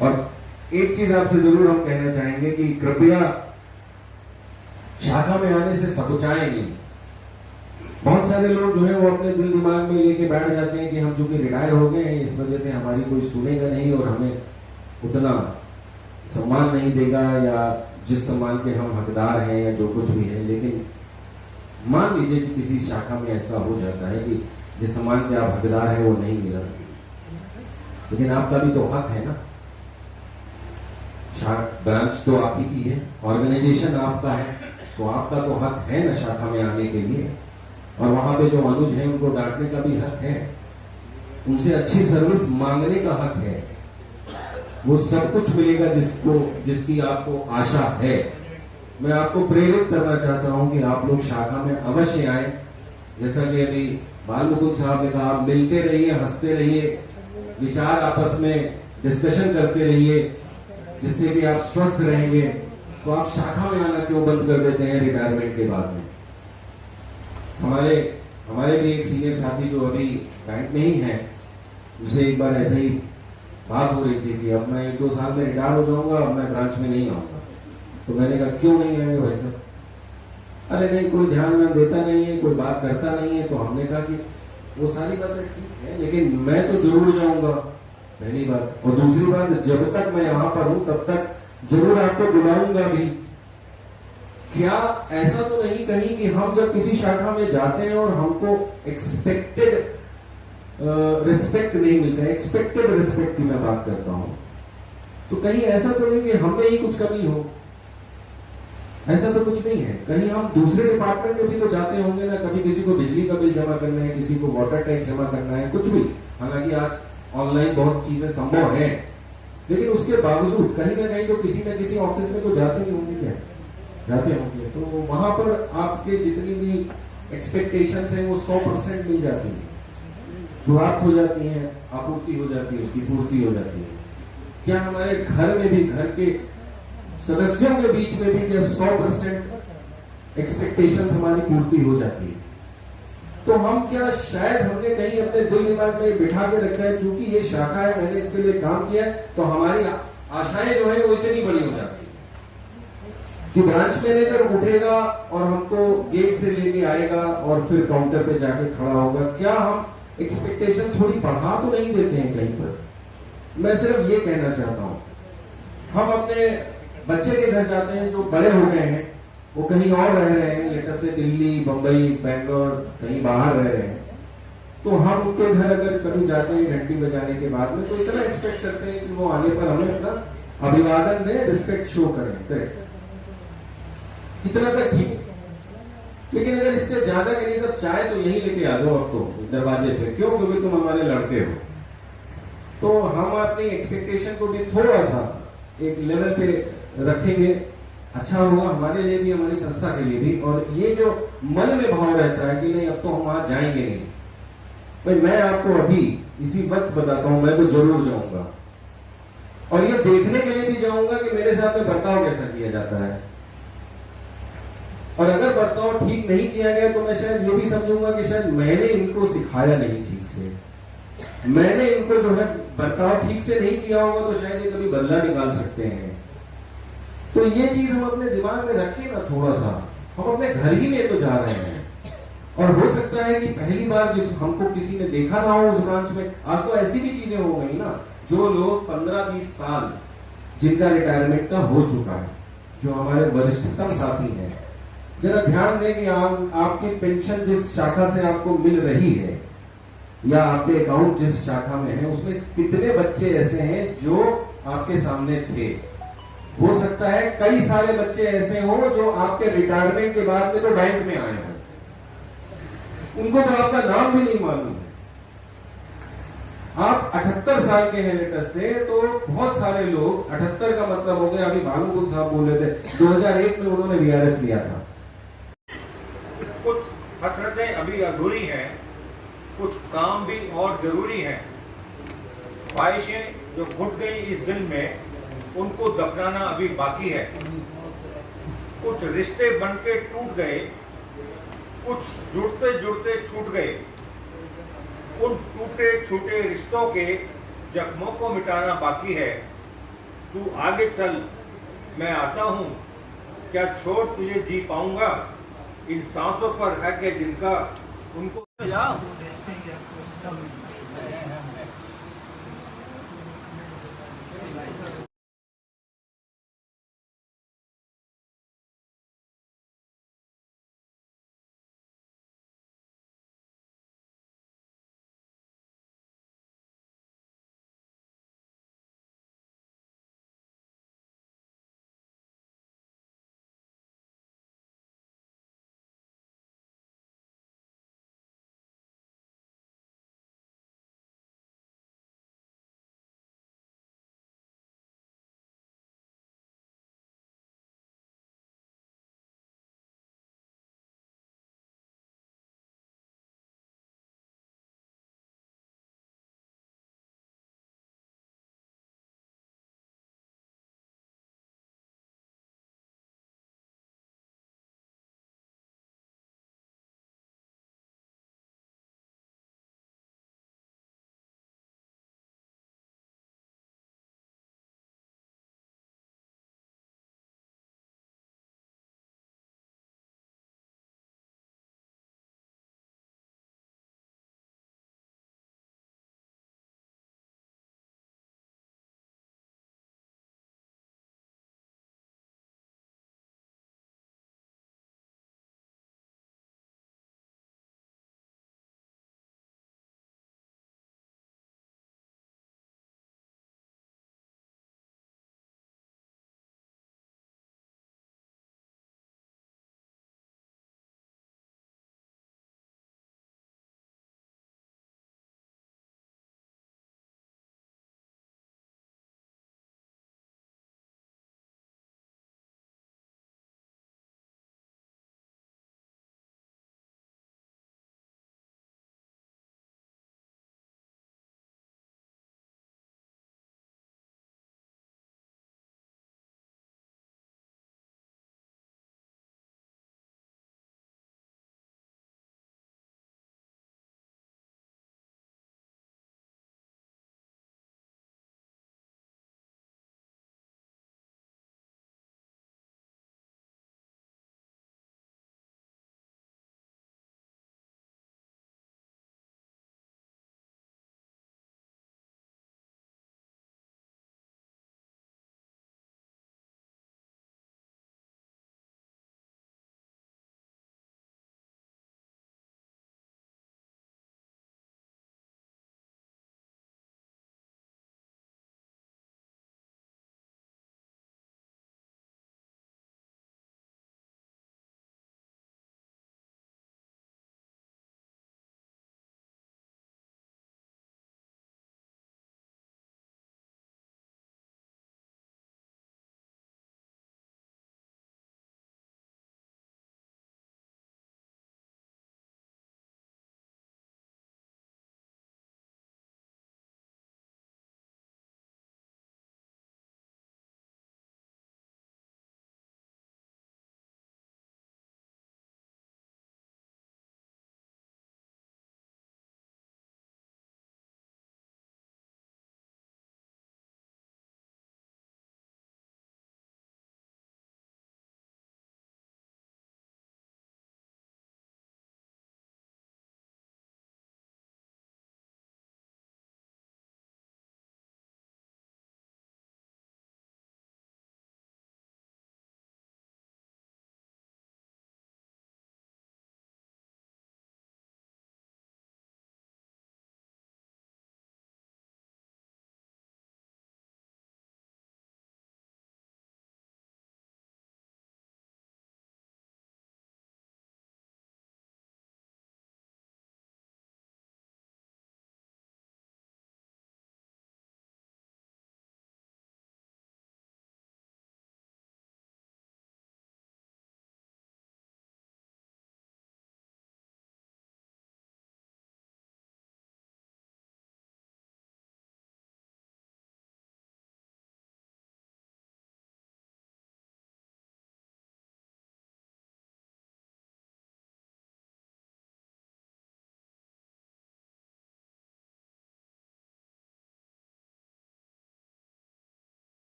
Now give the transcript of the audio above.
और एक चीज आपसे जरूर हम कहना चाहेंगे कि कृपया शाखा में आने से सकुचाएं नहीं। बहुत सारे लोग जो है वो अपने दिल दिमाग में लेके बैठ जाते हैं कि हम चूंकि रिटायर हो गए हैं इस वजह से हमारी कोई सुनेगा नहीं और हमें उतना सम्मान नहीं देगा या जिस सम्मान के हम हकदार हैं या जो कुछ भी है। लेकिन मान लीजिए कि किसी शाखा में ऐसा हो जाता है कि जिस सम्मान के आप हकदार हैं वो नहीं मिला, लेकिन आपका भी तो हक है ना। ब्रांच तो आप ही की है, ऑर्गेनाइजेशन आपका है, तो आपका तो हक है ना शाखा में आने के लिए। और वहां पे जो अनुज है उनको डांटने का भी हक है, उनसे अच्छी सर्विस मांगने का हक है। वो सब कुछ मिलेगा जिसकी आपको आशा है। मैं आपको प्रेरित करना चाहता हूं कि आप लोग शाखा में अवश्य आए। जैसा कि अभी बाल मुकुंद साहब ने कहा, आप मिलते रहिए, हंसते रहिए, विचार आपस में डिस्कशन करते रहिए, जिससे कि आप स्वस्थ रहेंगे। तो आप शाखा में आना क्यों बंद कर देते हैं रिटायरमेंट के बाद में? हमारे भी एक सीनियर साथी जो अभी बैंक में ही है, उनसे एक बार ऐसे ही बात हो रही थी कि अब मैं 1-2 साल में रिटायर हो जाऊंगा, अब मैं ब्रांच में नहीं आऊंगा। तो मैंने कहा क्यों नहीं आएंगे भाई साहब? अरे नहीं, कोई ध्यान में देता नहीं है, कोई बात करता नहीं है। तो हमने कहा कि वो सारी बातें ठीक है, लेकिन मैं तो जरूर जाऊंगा, पहली बात। और दूसरी बात, जब तक मैं यहां पर हूं तब तक जरूर आपको बुलाऊंगा भी। क्या ऐसा तो नहीं कहीं कि हम जब किसी शाखा में जाते हैं और हमको एक्सपेक्टेड रिस्पेक्ट नहीं मिलता है, एक्सपेक्टेड रिस्पेक्ट की मैं बात करता हूं, तो कहीं ऐसा तो नहीं कि हमें ही कुछ कमी हो? ऐसा तो कुछ नहीं है। कहीं हम दूसरे डिपार्टमेंट में भी तो जाते होंगे ना, कभी किसी को बिजली का बिल जमा करना है, किसी को वाटर टैक्स जमा करना है, कुछ भी। हालांकि आज ऑनलाइन बहुत चीजें संभव है, लेकिन उसके बावजूद कहीं ना कहीं तो किसी न किसी ऑफिस में तो जाते ही होंगे, क्या जाते होंगे। तो वहां पर आपके जितनी भी एक्सपेक्टेशंस हैं वो 100% मिल जाती है, प्राप्त हो जाती है, आपूर्ति हो जाती है, उसकी पूर्ति हो जाती है। क्या हमारे घर में भी, घर के सदस्यों के बीच में भी क्या 100% एक्सपेक्टेशंस हमारी पूर्ति हो जाती है? तो हम क्या शायद हमने कहीं अपने दिल दिमाग में बिठा के रखा है, चूंकि ये शाखा है, मैंने इसके लिए काम किया है, तो हमारी आशाएं जो है वो इतनी बड़ी हो जाती है कि ब्रांच मैनेजर उठेगा और हमको गेट से लेके आएगा और फिर काउंटर पे जाके खड़ा होगा। क्या हम एक्सपेक्टेशन थोड़ी बढ़ा तो नहीं देते हैं कहीं पर? मैं सिर्फ ये कहना चाहता हूं, हम अपने बच्चे के घर जाते हैं जो बड़े हो गए हैं, वो कहीं और रह रहे हैं, लेटर से दिल्ली, बंबई, बैंगलोर, कहीं बाहर रह रहे हैं, तो हम उनके घर अगर कभी जाते हैं घंटी बजाने के बाद में, तो इतना एक्सपेक्ट करते हैं कि वो आने पर हमें अपना अभिवादन में रिस्पेक्ट शो करें। इतना तक ठीक। लेकिन अगर इससे ज्यादा के लिए, सब चाय तो यही लेके आ जाओ अब तो दरवाजे पे, क्यों? क्योंकि तुम हमारे लड़के हो। तो हम अपनी एक्सपेक्टेशन को भी थोड़ा सा एक लेवल पे रखेंगे, अच्छा होगा हमारे लिए भी, हमारी संस्था के लिए भी। और ये जो मन में भाव रहता है कि नहीं अब तो हम वहां जाएंगे नहीं, भाई मैं आपको अभी इसी वक्त बताता हूं, मैं तो जरूर जाऊंगा। और ये देखने के लिए भी जाऊंगा कि मेरे साथ में बर्ताव कैसा किया जाता है। और अगर बर्ताव ठीक नहीं किया गया तो मैं शायद ये भी समझूंगा कि शायद मैंने इनको सिखाया नहीं ठीक से, मैंने इनको जो है बर्ताव ठीक से नहीं किया होगा, तो शायद ये कभी बदला निकाल सकते हैं। तो ये चीज हम अपने दिमाग में रखें ना थोड़ा सा। हम अपने घर ही में तो जा रहे हैं, और हो सकता है कि पहली बार जिस हमको किसी ने देखा ना हो उस ब्रांच में। आज तो ऐसी भी चीजें हो गई ना, जो लोग 15-20 साल जिनका रिटायरमेंट का हो चुका है, जो हमारे वरिष्ठतम साथी हैं, जरा ध्यान दें कि आपकी पेंशन जिस शाखा से आपको मिल रही है या आपके अकाउंट जिस शाखा में है, उसमें कितने बच्चे ऐसे हैं जो आपके सामने थे। हो सकता है कई सारे बच्चे ऐसे हो जो आपके रिटायरमेंट के बाद में तो बैंक में आए हैं, उनको तो आपका नाम भी नहीं मालूम है। आप 78 साल के हैं लेटर से, तो बहुत सारे लोग 78 का मतलब हो गया, अभी भानुकुल साहब बोल रहे थे 2001 में उन्होंने वीआरएस लिया था। कुछ हसरतें अभी अधूरी हैं, कुछ काम भी और जरूरी हैं। ख्वाहिशें जो घुट गई इस दिल में, उनको दफनाना अभी बाकी है। कुछ रिश्ते बनके टूट गए, कुछ जुड़ते जुड़ते छूट गए। उन टूटे छूटे रिश्तों के जख्मों को मिटाना बाकी है। तू आगे चल, मैं आता हूँ, क्या छोड़ तुझे जी पाऊंगा, इन सांसों पर है कि जिनका उनको